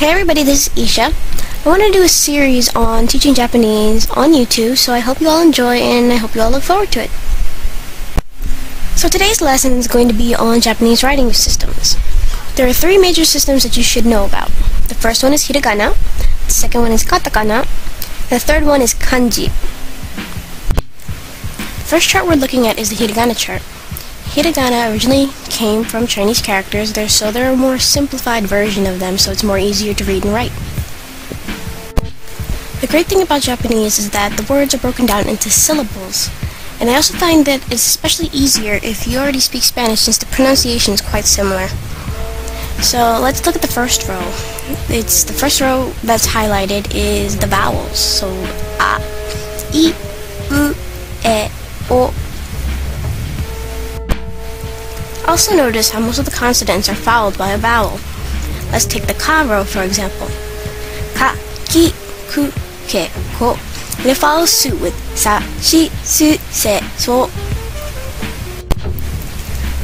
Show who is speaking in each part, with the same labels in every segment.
Speaker 1: Hey everybody, this is Isha. I want to do a series on teaching Japanese on YouTube, so I hope you all enjoy and I hope you all look forward to it. So today's lesson is going to be on Japanese writing systems. There are three major systems that you should know about. The first one is hiragana, the second one is katakana, and the third one is kanji. The first chart we're looking at is the hiragana chart. Hiragana originally came from Chinese characters, so they're a more simplified version of them, so it's more easier to read and write. The great thing about Japanese is that the words are broken down into syllables, and I also find that it's especially easier if you already speak Spanish since the pronunciation is quite similar. So let's look at the first row. The first row that's highlighted is the vowels, so a, I, u, e, o. Also notice how most of the consonants are followed by a vowel. Let's take the ka row for example. Ka, ki, ku, ke, ko. And it follows suit with sa, shi, su, se, so. I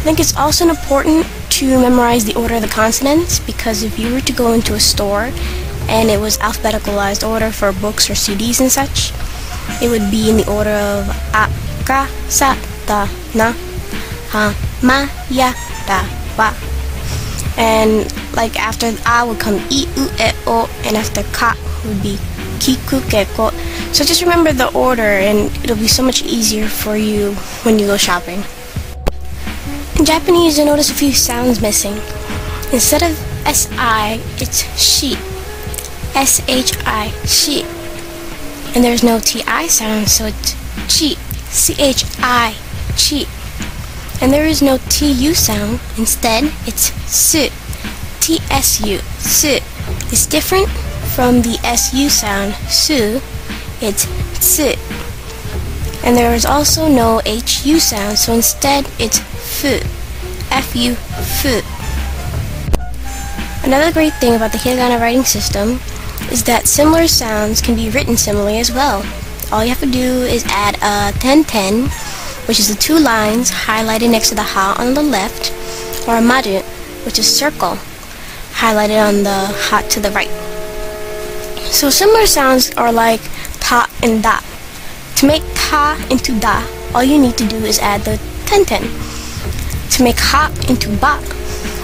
Speaker 1: think it's also important to memorize the order of the consonants, because if you were to go into a store and it was alphabeticalized order for books or CDs and such, it would be in the order of a, ka, sa, ta, na, ha, ma, ya, da, wa. And like after a would come I, u, e, o, and after ka would be ki, ku, ke, ko. So just remember the order and it'll be so much easier for you when you go shopping. In Japanese, you'll notice a few sounds missing. Instead of si, it's shi. S-H-I, shi. And there's no ti sound, so it's chi. C-H-I, chi. And there is no tu sound. Instead, it's su. T-S-U, su. It's different from the su sound, su. It's tsu. And there is also no hu sound, so instead it's fu. F-U, fu. Another great thing about the hiragana writing system is that similar sounds can be written similarly as well. All you have to do is add a ten-ten, which is the two lines highlighted next to the ha on the left, or a maru, which is circle, highlighted on the ha to the right. So similar sounds are like ta and da. To make ta into da, all you need to do is add the ten-ten. To make ha into ba,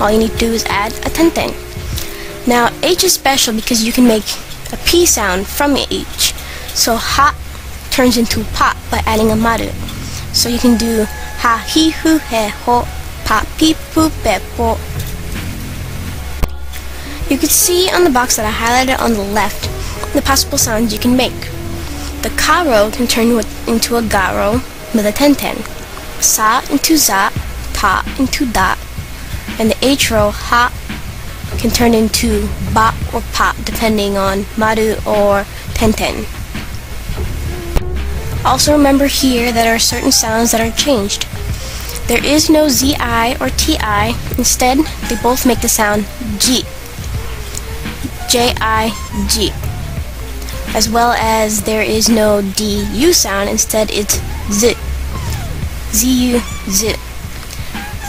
Speaker 1: all you need to do is add a ten-ten. Now h is special because you can make a p sound from h. So ha turns into pa by adding a maru. So you can do ha, hi, hu, he, ho, pa, pi, pu, pe, po. You can see on the box that I highlighted on the left the possible sounds you can make. The ka row can turn into a ga row with a ten-ten. Sa into za, ta into da. And the h row, ha, can turn into ba or pa depending on maru or ten-ten. Also remember here that there are certain sounds that are changed. There is no zi or ti. Instead, they both make the sound ji. J-I-G. As well as there is no du sound. Instead, it's z. Z-U, z.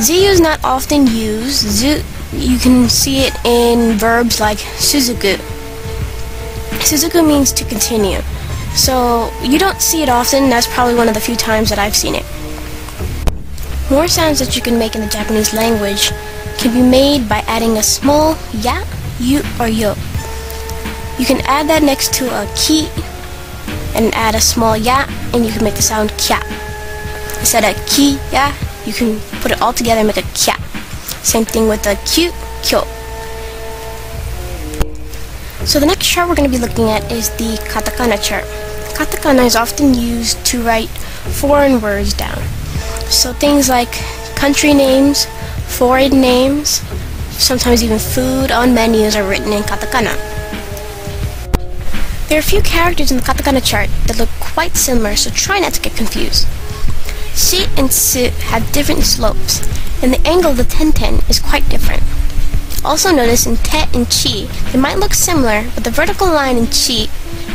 Speaker 1: Z-U is not often used. Z, you can see it in verbs like suzuku. Suzuku means to continue. So you don't see it often. That's probably one of the few times that I've seen it. More sounds that you can make in the Japanese language can be made by adding a small ya, yu, or yo. You can add that next to a ki and add a small ya, and you can make the sound kya. Instead of ki, ya, you can put it all together and make a kya. Same thing with a kyu, kyo. So the next chart we're going to be looking at is the katakana chart. Katakana is often used to write foreign words down. So things like country names, foreign names, sometimes even food on menus are written in katakana. There are a few characters in the katakana chart that look quite similar, so try not to get confused. Shi and su have different slopes, and the angle of the ten-ten is quite different. Also notice in te and chi, they might look similar, but the vertical line in chi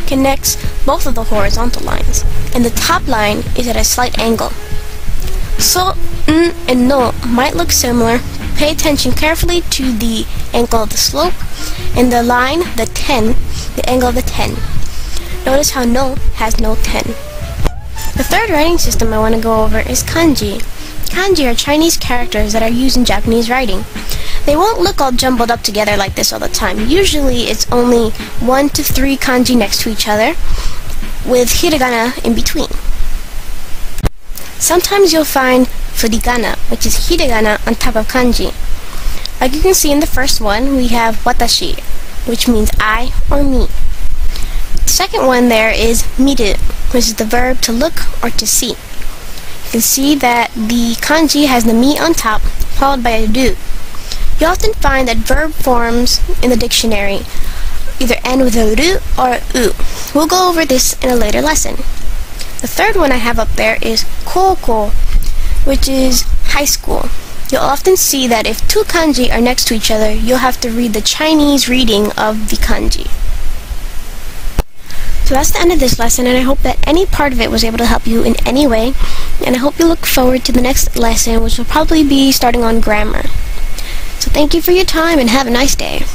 Speaker 1: connects both of the horizontal lines, and the top line is at a slight angle. So, n and no might look similar. Pay attention carefully to the angle of the slope, and the line, the 10, the angle of the 10. Notice how no has no 10. The third writing system I want to go over is kanji. Kanji are Chinese characters that are used in Japanese writing. They won't look all jumbled up together like this all the time. Usually it's only 1 to 3 kanji next to each other, with hiragana in between. Sometimes you'll find furigana, which is hiragana on top of kanji. Like you can see in the first one, we have watashi, which means I or me. The second one there is miru, which is the verb to look or to see. You can see that the kanji has the mi on top, followed by a ru. You often find that verb forms in the dictionary either end with a ru or a u. We'll go over this in a later lesson. The third one I have up there is koukou, which is high school. You'll often see that if 2 kanji are next to each other, you'll have to read the Chinese reading of the kanji. So that's the end of this lesson, and I hope that any part of it was able to help you in any way, and I hope you look forward to the next lesson, which will probably be starting on grammar. So thank you for your time, and have a nice day.